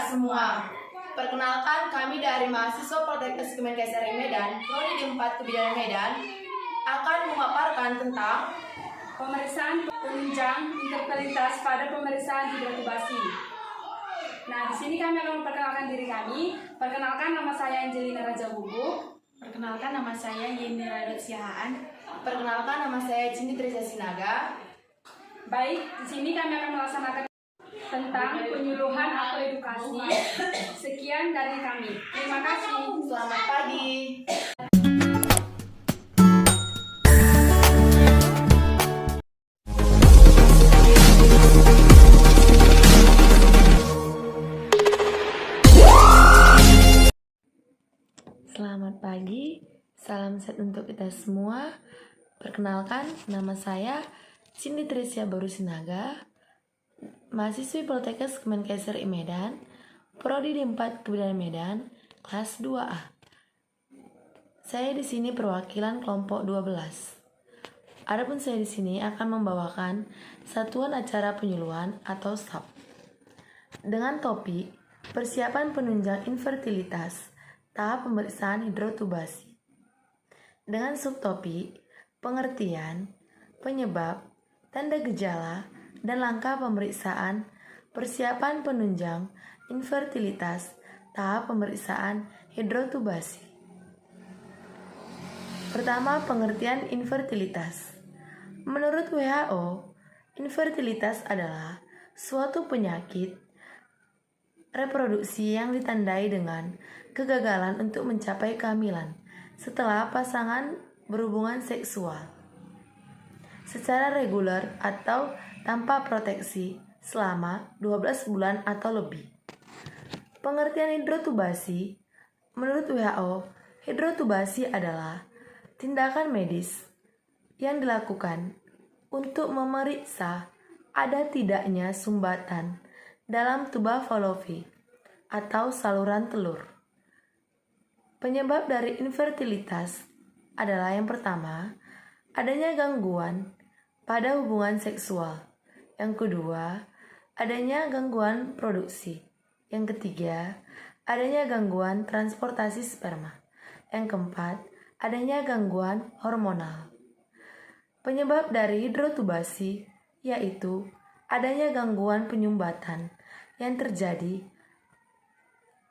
semua. Perkenalkan, kami dari mahasiswa Politeknik Kemenkes RI Medan, Prodi 4 Kebidanan Medan, akan memaparkan tentang pemeriksaan penunjang intervaliditas pada pemeriksaan hidrotubasi. Nah, di sini kami akan memperkenalkan diri kami. Perkenalkan, nama saya Angelina Raja Bubu. Perkenalkan, nama saya Yeni Radot Siahaan. Perkenalkan, nama saya Cindy Trisha Sinaga. Baik, di sini kami akan melaksanakan tentang penyuluhan atau edukasi. Sekian dari kami. Terima kasih. Selamat pagi. Selamat pagi, salam sehat untuk kita semua. Perkenalkan, nama saya Cindy Trisha Sinaga, mahasiswi Politeknik Kemenkes RI Medan, Prodi 4 Kebidanan Medan, kelas 2A. Saya di sini perwakilan kelompok 12. Adapun saya di sini akan membawakan satuan acara penyuluhan atau SAP dengan topik persiapan penunjang infertilitas tahap pemeriksaan hidrotubasi dengan subtopik pengertian, penyebab, tanda gejala, dan langkah pemeriksaan persiapan penunjang infertilitas tahap pemeriksaan hidrotubasi. Pertama, pengertian infertilitas. Menurut WHO, infertilitas adalah suatu penyakit reproduksi yang ditandai dengan kegagalan untuk mencapai kehamilan setelah pasangan berhubungan seksual secara reguler atau tanpa proteksi selama 12 bulan atau lebih. Pengertian hidrotubasi. Menurut WHO, hidrotubasi adalah tindakan medis yang dilakukan untuk memeriksa ada tidaknya sumbatan dalam tuba fallopi atau saluran telur. Penyebab dari infertilitas adalah yang pertama, adanya gangguan pada hubungan seksual. Yang kedua, adanya gangguan produksi. Yang ketiga, adanya gangguan transportasi sperma. Yang keempat, adanya gangguan hormonal. Penyebab dari hidrotubasi yaitu adanya gangguan penyumbatan yang terjadi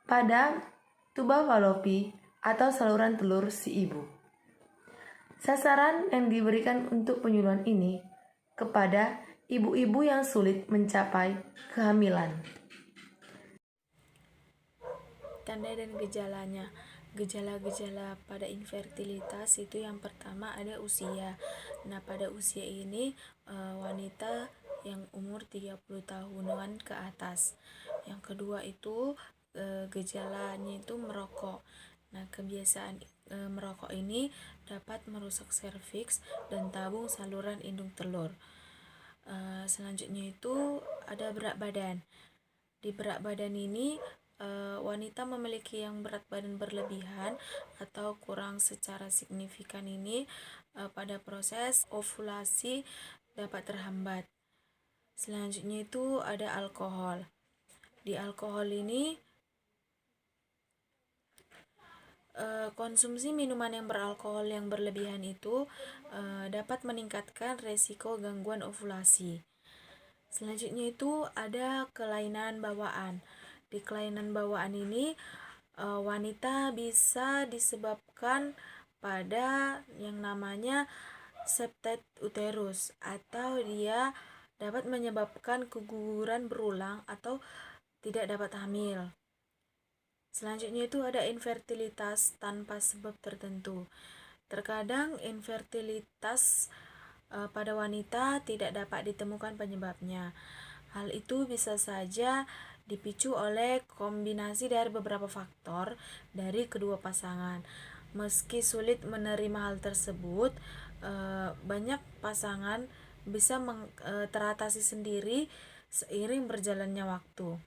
pada tuba fallopi atau saluran telur si ibu. Sasaran yang diberikan untuk penyuluhan ini kepada ibu-ibu yang sulit mencapai kehamilan. Tanda dan gejalanya. Gejala-gejala pada infertilitas itu yang pertama ada usia. Nah, pada usia ini wanita yang umur 30 tahunan ke atas. Yang kedua itu gejalanya itu merokok. Nah, kebiasaan merokok ini dapat merusak serviks dan tabung saluran indung telur. Selanjutnya itu ada berat badan. Di berat badan ini wanita memiliki yang berat badan berlebihan atau kurang secara signifikan ini pada proses ovulasi dapat terhambat. Selanjutnya itu ada alkohol. Di alkohol ini konsumsi minuman yang beralkohol yang berlebihan itu dapat meningkatkan resiko gangguan ovulasi. Selanjutnya itu ada kelainan bawaan. Di kelainan bawaan ini wanita bisa disebabkan pada yang namanya septet uterus atau dia dapat menyebabkan keguguran berulang atau tidak dapat hamil. Selanjutnya itu ada infertilitas tanpa sebab tertentu. Terkadang infertilitas pada wanita tidak dapat ditemukan penyebabnya. Hal itu bisa saja dipicu oleh kombinasi dari beberapa faktor dari kedua pasangan. Meski sulit menerima hal tersebut, banyak pasangan bisa teratasi sendiri seiring berjalannya waktu.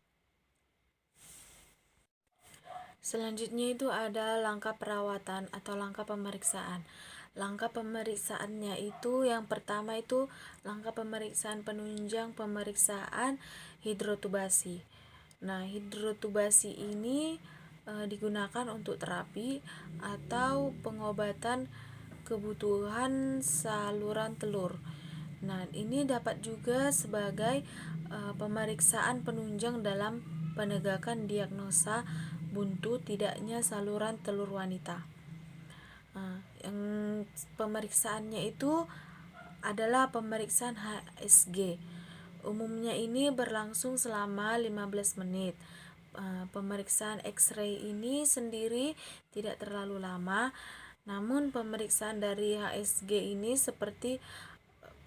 Selanjutnya itu ada langkah perawatan atau langkah pemeriksaan. Langkah pemeriksaannya itu yang pertama itu langkah pemeriksaan penunjang pemeriksaan hidrotubasi. Nah, hidrotubasi ini digunakan untuk terapi atau pengobatan kebutuhan saluran telur. Nah, ini dapat juga sebagai pemeriksaan penunjang dalam penegakan diagnosa buntu tidaknya saluran telur wanita. Yang pemeriksaannya itu adalah pemeriksaan HSG. Umumnya ini berlangsung selama 15 menit. Pemeriksaan X-ray ini sendiri tidak terlalu lama, namun pemeriksaan dari HSG ini seperti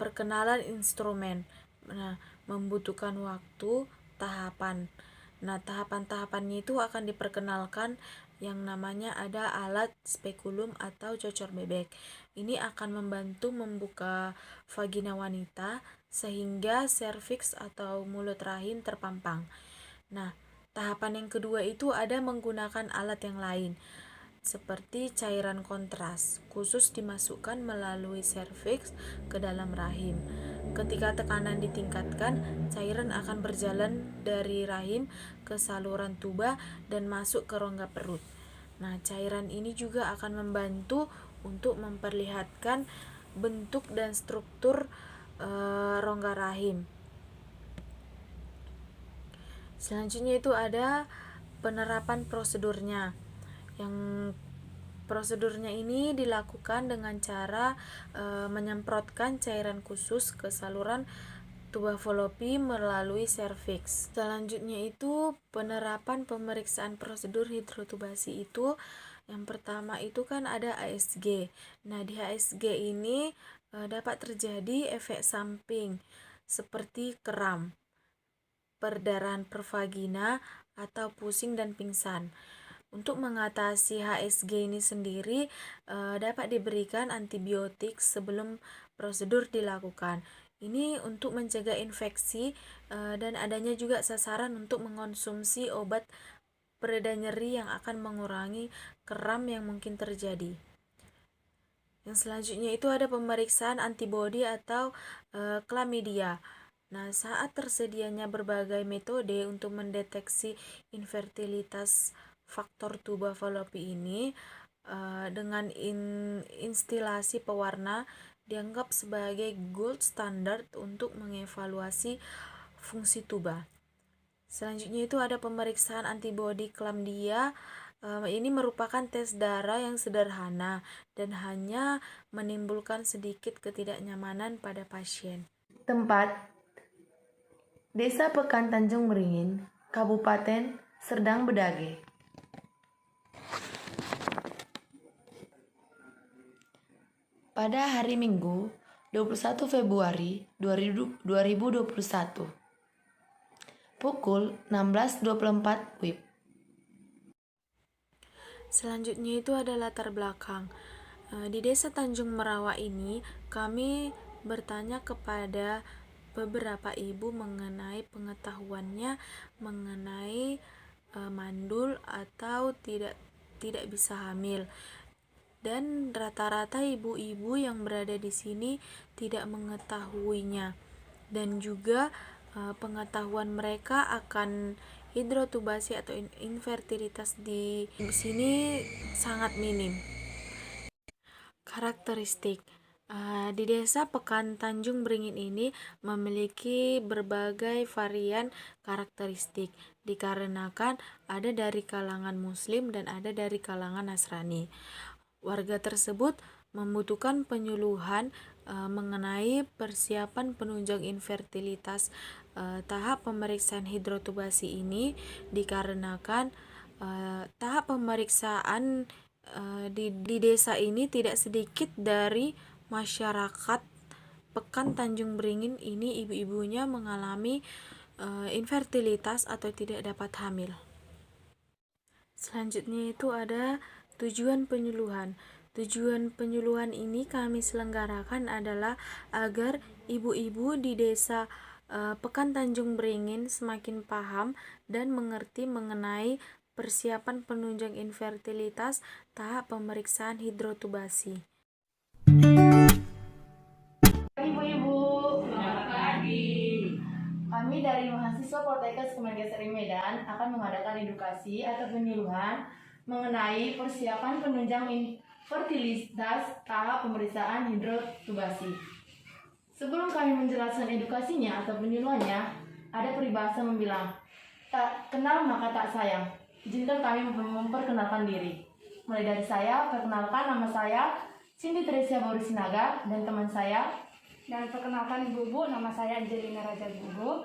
perkenalan instrumen. Nah, membutuhkan waktu, tahapan. Nah, tahapan-tahapannya itu akan diperkenalkan yang namanya ada alat spekulum atau cocor bebek. Ini akan membantu membuka vagina wanita sehingga serviks atau mulut rahim terpampang. Nah, tahapan yang kedua itu ada menggunakan alat yang lain seperti cairan kontras, khusus dimasukkan melalui serviks ke dalam rahim. Ketika tekanan ditingkatkan, cairan akan berjalan dari rahim ke saluran tuba dan masuk ke rongga perut. Nah, cairan ini juga akan membantu untuk memperlihatkan bentuk dan struktur rongga rahim. Selanjutnya itu ada penerapan prosedurnya. Yang prosedurnya ini dilakukan dengan cara menyemprotkan cairan khusus ke saluran tuba Fallopi melalui serviks. Selanjutnya itu penerapan pemeriksaan prosedur hidrotubasi itu yang pertama itu kan ada HSG. Nah, di HSG ini dapat terjadi efek samping seperti kram, perdarahan pervagina, atau pusing dan pingsan. Untuk mengatasi HSG ini sendiri dapat diberikan antibiotik sebelum prosedur dilakukan. Ini untuk mencegah infeksi dan adanya juga sasaran untuk mengonsumsi obat pereda nyeri yang akan mengurangi kram yang mungkin terjadi. Yang selanjutnya itu ada pemeriksaan antibodi atau klamidia. Nah, saat tersedianya berbagai metode untuk mendeteksi infertilitas faktor tuba Fallopi ini dengan instilasi pewarna dianggap sebagai gold standard untuk mengevaluasi fungsi tuba. Selanjutnya itu ada pemeriksaan antibodi chlamydia. Ini merupakan tes darah yang sederhana dan hanya menimbulkan sedikit ketidaknyamanan pada pasien. Tempat: Desa Pekan Tanjung Beringin, Kabupaten Serdang Bedage. Pada hari Minggu, 21 Februari 2021, pukul 16.24 WIB. Selanjutnya itu ada latar belakang. Di Desa Tanjung Merawa ini, kami bertanya kepada beberapa ibu mengenai pengetahuannya mengenai mandul atau tidak bisa hamil. Dan rata-rata ibu-ibu yang berada di sini tidak mengetahuinya. Dan juga pengetahuan mereka akan hidrotubasi atau infertilitas di sini sangat minim. Karakteristik di Desa Pekan Tanjung Beringin ini memiliki berbagai varian karakteristik dikarenakan ada dari kalangan Muslim dan ada dari kalangan Nasrani. Warga tersebut membutuhkan penyuluhan mengenai persiapan penunjang infertilitas. Tahap pemeriksaan hidrotubasi ini dikarenakan tahap pemeriksaan di desa ini tidak sedikit dari masyarakat Pekan Tanjung Beringin ini ibu-ibunya mengalami infertilitas atau tidak dapat hamil. Selanjutnya itu ada tujuan penyuluhan. Tujuan penyuluhan ini kami selenggarakan adalah agar ibu-ibu di desa Pekan Tanjung Beringin semakin paham dan mengerti mengenai persiapan penunjang infertilitas tahap pemeriksaan hidrotubasi. Ibu-ibu, kami Kami dari mahasiswa Poltekkes Kemenkes RI Medan akan mengadakan edukasi atau penyuluhan mengenai persiapan penunjang fertilitas tahap pemeriksaan hidrotubasi. Sebelum kami menjelaskan edukasinya atau penyuluhannya, ada peribahasa membilang, tak kenal maka tak sayang. Izinkan kami memperkenalkan diri. Mulai dari saya, perkenalkan nama saya Cindy Tresia Bauri Sinaga dan teman saya. Dan perkenalkan ibu-ibu, nama saya Angelina Raja Gugu.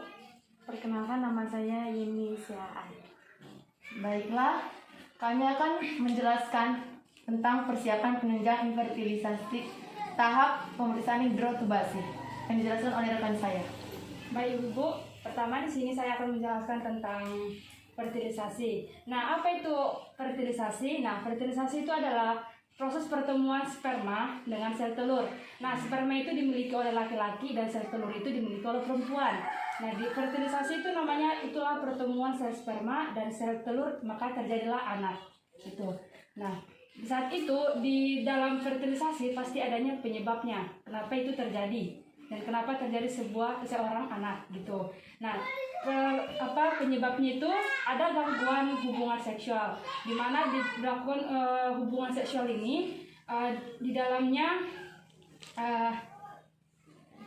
Perkenalkan nama saya Yeni Siaan. Baiklah, kami akan menjelaskan tentang persiapan penunjang infertilisasi tahap pemeriksaan hidrotubasi yang dijelaskan oleh rekan saya. Baik ibu, pertama di sini saya akan menjelaskan tentang fertilisasi. Nah, apa itu fertilisasi? Nah, fertilisasi itu adalah proses pertemuan sperma dengan sel telur. Nah, sperma itu dimiliki oleh laki-laki dan sel telur itu dimiliki oleh perempuan. Nah, di fertilisasi itu namanya itulah pertemuan sel sperma dan sel telur, maka terjadilah anak. Itu. Nah, saat itu di dalam fertilisasi pasti adanya penyebabnya. Kenapa itu terjadi? Dan kenapa terjadi seorang anak gitu. Nah, penyebabnya itu ada gangguan hubungan seksual, di mana dilakukan hubungan seksual ini di dalamnya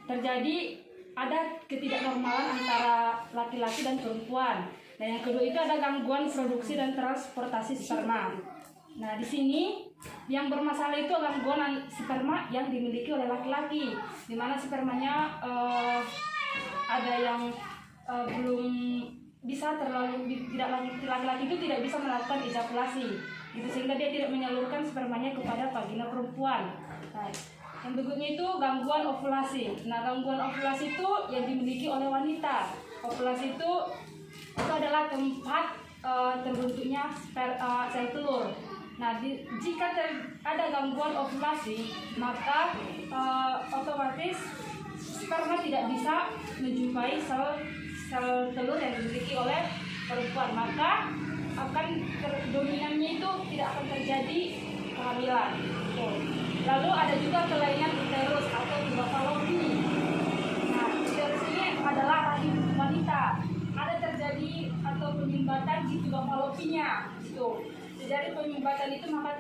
terjadi ada ketidaknormalan antara laki-laki dan perempuan. Dan yang kedua itu ada gangguan produksi dan transportasi sperma. Nah, di sini yang bermasalah itu gangguan sperma yang dimiliki oleh laki-laki, di mana spermanya ada yang belum bisa laki-laki itu tidak bisa melakukan ejakulasi, gitu, sehingga dia tidak menyalurkan spermanya kepada vagina perempuan. Nah, yang berikutnya itu gangguan ovulasi. Nah, gangguan ovulasi itu yang dimiliki oleh wanita. Ovulasi itu adalah tempat terbentuknya sel telur. Nah, jika ada gangguan ovulasi, maka otomatis sperma tidak bisa menjumpai sel telur yang dimiliki oleh perempuan, maka akan dominannya itu tidak akan terjadi kehamilan. Lalu ada juga kelainan uterus atau tuba falopi. Nah, uterus ini adalah rahim wanita. Ada terjadi atau penyumbatan di tuba falopinya. Dari penyumbatan itu maka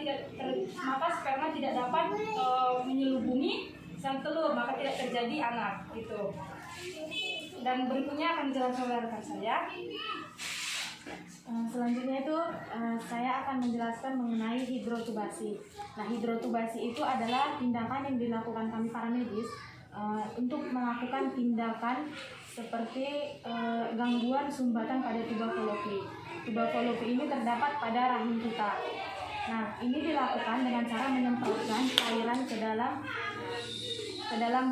sperma tidak dapat menyelubungi sel telur, maka tidak terjadi anak gitu. Dan berikutnya akan dijelaskan oleh rekan saya. Selanjutnya itu saya akan menjelaskan mengenai hidrotubasi. Nah, hidrotubasi itu adalah tindakan yang dilakukan kami para medis untuk melakukan tindakan seperti gangguan sumbatan pada tuba falopi. Tuba falopi ini terdapat pada rahim kita. Nah, ini dilakukan dengan cara menyemprotkan cairan ke dalam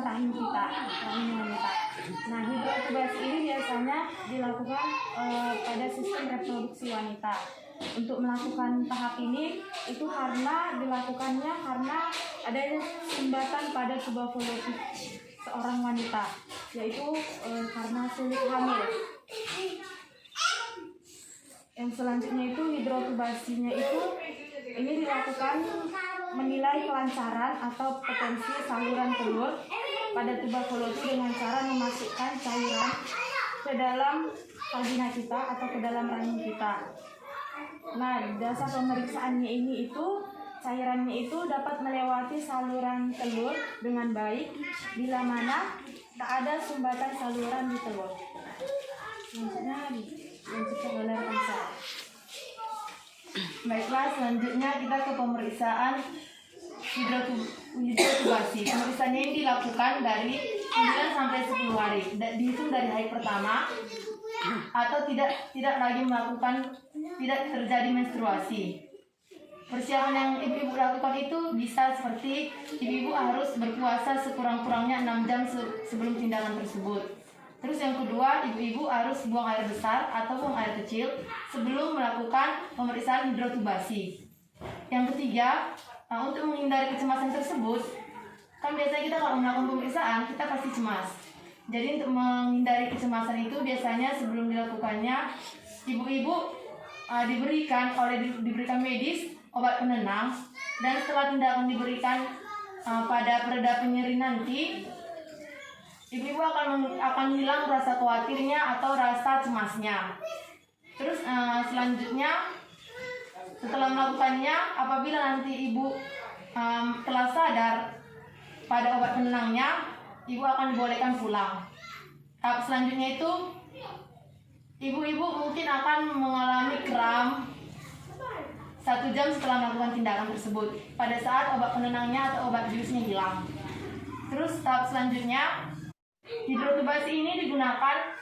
rahim kita, rahim wanita. Nah, hidrotubasi ini biasanya dilakukan pada sistem reproduksi wanita. Untuk melakukan tahap ini itu dilakukannya karena adanya sumbatan pada tuba falopi seorang wanita, yaitu karena sulit hamil. Yang selanjutnya itu hidrotubasinya itu ini dilakukan menilai kelancaran atau potensi saluran telur pada tuba falopi dengan cara memasukkan cairan ke dalam vagina kita atau ke dalam rahim kita. Nah, dasar pemeriksaannya ini itu cairannya itu dapat melewati saluran telur dengan baik bila mana tak ada sumbatan saluran di telur. Selanjutnya dilanjutkan oleh rekan saya. Baiklah, selanjutnya kita ke pemeriksaan hidrotubasi. Pemeriksaannya ini dilakukan dari 9 sampai 10 hari, dihitung dari hari pertama atau tidak terjadi menstruasi. Persiapan yang ibu-ibu lakukan itu bisa seperti ibu-ibu harus berpuasa sekurang-kurangnya 6 jam sebelum tindakan tersebut. Terus yang kedua, ibu-ibu harus buang air besar atau buang air kecil sebelum melakukan pemeriksaan hidrotubasi. Yang ketiga, untuk menghindari kecemasan tersebut, kan biasanya kita kalau melakukan pemeriksaan, kita pasti cemas. Jadi untuk menghindari kecemasan itu biasanya sebelum dilakukannya, ibu-ibu diberikan medis, obat penenang, dan setelah tindakan diberikan pada pereda penyeri nanti, ibu-ibu akan hilang rasa khawatirnya atau rasa cemasnya. Terus selanjutnya setelah melakukannya, apabila nanti ibu telah sadar pada obat penenangnya, ibu akan dibolehkan pulang. Tahap selanjutnya itu ibu-ibu mungkin akan mengalami kram 1 jam setelah melakukan tindakan tersebut pada saat obat penenangnya atau obat biusnya hilang. Terus tahap selanjutnya, hidrotubasi ini digunakan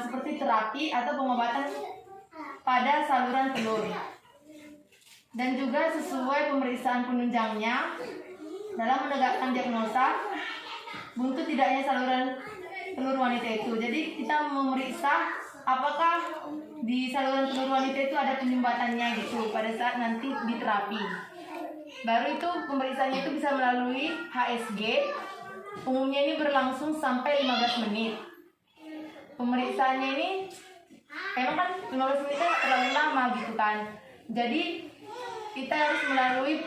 seperti terapi atau pengobatan pada saluran telur. Dan juga sesuai pemeriksaan penunjangnya dalam menegakkan diagnosa buntu tidaknya saluran telur wanita itu. Jadi kita memeriksa apakah di saluran telur wanita itu ada penyumbatannya gitu pada saat nanti diterapi. Baru itu pemeriksaannya itu bisa melalui HSG. Umumnya ini berlangsung sampai 15 menit. Pemeriksaannya ini emang kan 15 menit kan terlalu lama gitu kan. Jadi kita harus melalui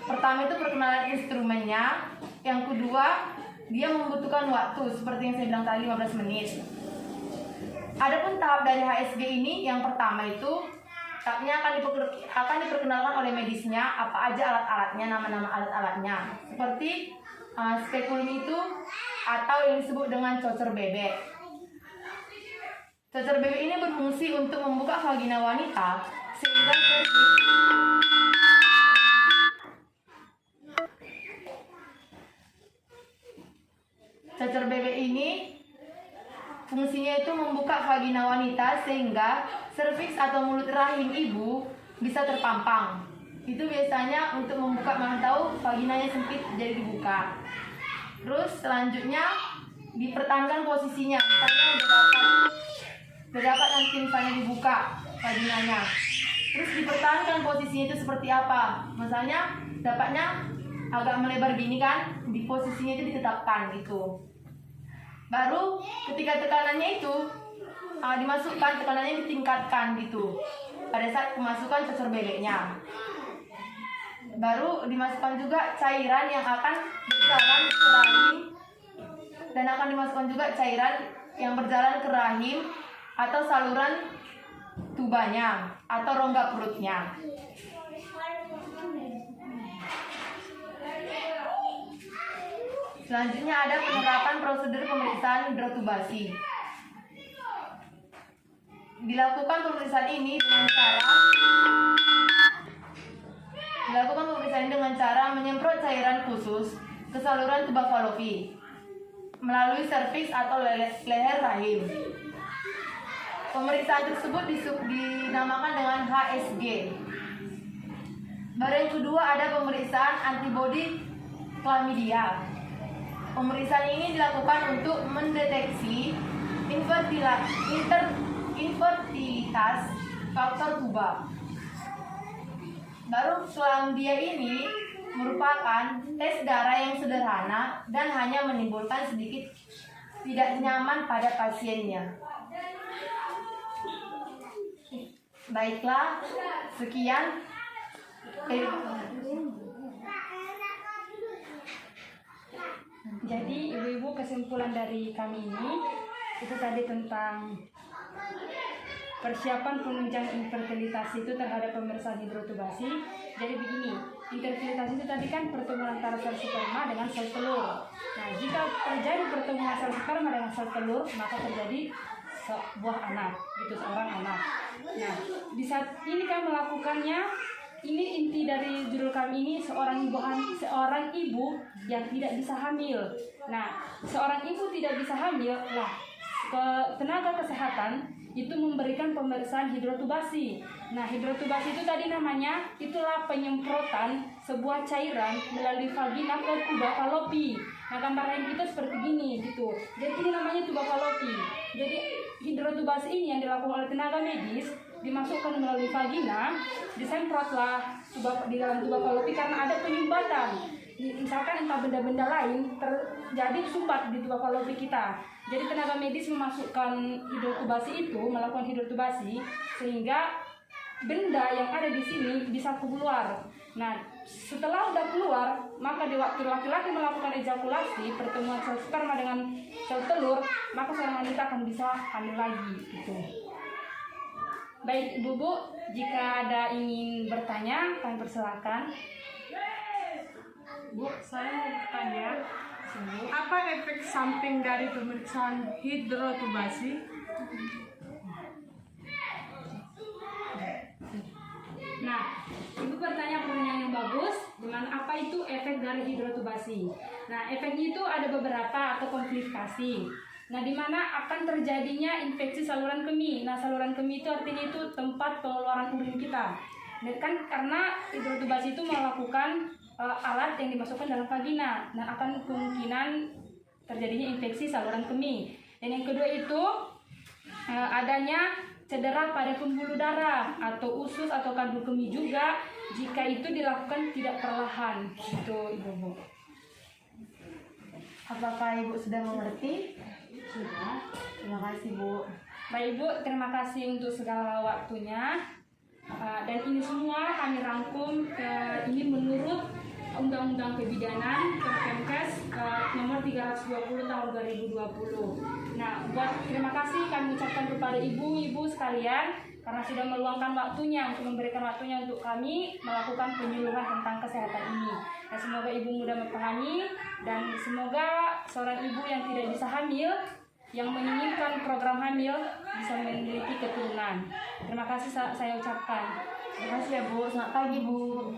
pertama itu perkenalan instrumennya, yang kedua dia membutuhkan waktu seperti yang saya bilang tadi 15 menit. Adapun tahap dari HSG ini, yang pertama itu tahapnya akan diperkenalkan oleh medisnya apa aja alat-alatnya, nama-nama alat-alatnya, seperti spekulum itu atau yang disebut dengan cocer bebek. Cocer bebek ini berfungsi untuk membuka vagina wanita sehingga cocer bebek ini fungsinya itu membuka vagina wanita sehingga serviks atau mulut rahim ibu bisa terpampang. Itu biasanya untuk membuka, mana tahu vaginanya sempit jadi dibuka. Terus selanjutnya dipertahankan posisinya, misalnya udah dapat nanti misalnya dibuka vaginanya. Terus dipertahankan posisinya itu seperti apa? Misalnya dapatnya agak melebar gini kan, di posisinya itu ditetapkan gitu. Baru ketika tekanannya itu dimasukkan, tekanannya ditingkatkan gitu pada saat pemasukan cocer bebeknya. Baru dimasukkan juga cairan yang akan berjalan ke rahim, dan akan dimasukkan juga cairan yang berjalan ke rahim atau saluran tubanya atau rongga perutnya. Selanjutnya ada penerapan prosedur pemeriksaan hidrotubasi. Dilakukan pemeriksaan ini dengan cara menyemprot cairan khusus ke saluran tuba falopi melalui serviks atau leher rahim. Pemeriksaan tersebut dinamakan dengan HSG. Baru yang kedua ada pemeriksaan antibodi chlamydia. Pemeriksaan ini dilakukan untuk mendeteksi infertilitas faktor tuba. Baru chlamydia ini merupakan tes darah yang sederhana dan hanya menimbulkan sedikit tidak nyaman pada pasiennya. Baiklah, sekian. Jadi ibu-ibu, kesimpulan dari kami ini itu tadi tentang persiapan penunjang infertilitas itu terhadap pemeriksaan hidrotubasi. Jadi begini, infertilitas itu tadi kan pertemuan antara sel sperma dengan sel telur. Nah, jika terjadi pertemuan sel sperma dengan sel telur, maka terjadi sebuah anak, gitu, seorang anak. Nah, di saat ini kami melakukannya, ini inti dari judul kami ini, seorang ibu yang tidak bisa hamil. Nah, seorang ibu tidak bisa hamil, lah tenaga kesehatan itu memberikan pemeriksaan hidrotubasi. Nah, hidrotubasi itu tadi namanya itulah penyemprotan sebuah cairan melalui vagina ke tuba falopi. Nah, gambaran kita seperti gini gitu. Jadi ini namanya tuba falopi. Jadi hidrotubasi ini yang dilakukan oleh tenaga medis, dimasukkan melalui vagina, disemprotlah di dalam tuba falopi karena ada penyumbatan. Misalkan entah benda-benda lain terjadi sumbat di tuba falopi kita. Jadi tenaga medis memasukkan hidrotubasi itu, melakukan hidrotubasi sehingga benda yang ada di sini bisa keluar. Nah, setelah udah keluar, maka di waktu laki-laki melakukan ejakulasi, pertemuan sel sperma dengan sel telur, maka seorang wanita akan bisa hamil lagi gitu. Baik Ibu-ibu, jika ada ingin bertanya, kami persilakan. Bu, saya mau bertanya, apa efek samping dari pemeriksaan hidrotubasi? Nah, Ibu bertanya pertanyaan yang bagus, dengan apa itu efek dari hidrotubasi. Nah, efeknya itu ada beberapa atau komplikasi. Nah, di mana akan terjadinya infeksi saluran kemih. Nah, saluran kemih itu artinya itu tempat pengeluaran urin kita. Nah, kan karena hidrotubasi itu melakukan alat yang dimasukkan dalam vagina. Nah, akan kemungkinan terjadinya infeksi saluran kemih. Dan yang kedua itu adanya cedera pada pembuluh darah atau usus atau kandung kemih juga jika itu dilakukan tidak perlahan. Gitu, Ibu. Apakah Ibu sudah mengerti? Sudah. Terima kasih Bu. Baik Ibu, terima kasih untuk segala waktunya. Dan ini semua kami rangkum ini menurut Undang-Undang Kebidanan Kemkes nomor 320 tahun 2020. Nah, terima kasih kami ucapkan kepada ibu-ibu sekalian karena sudah meluangkan waktunya untuk memberikan waktunya untuk kami melakukan penyuluhan tentang kesehatan ini. Nah, semoga ibu mudah memahami dan semoga seorang ibu yang tidak bisa hamil, yang menginginkan program hamil bisa memiliki keturunan. Terima kasih saya ucapkan. Terima kasih ya Bu. Selamat pagi Bu.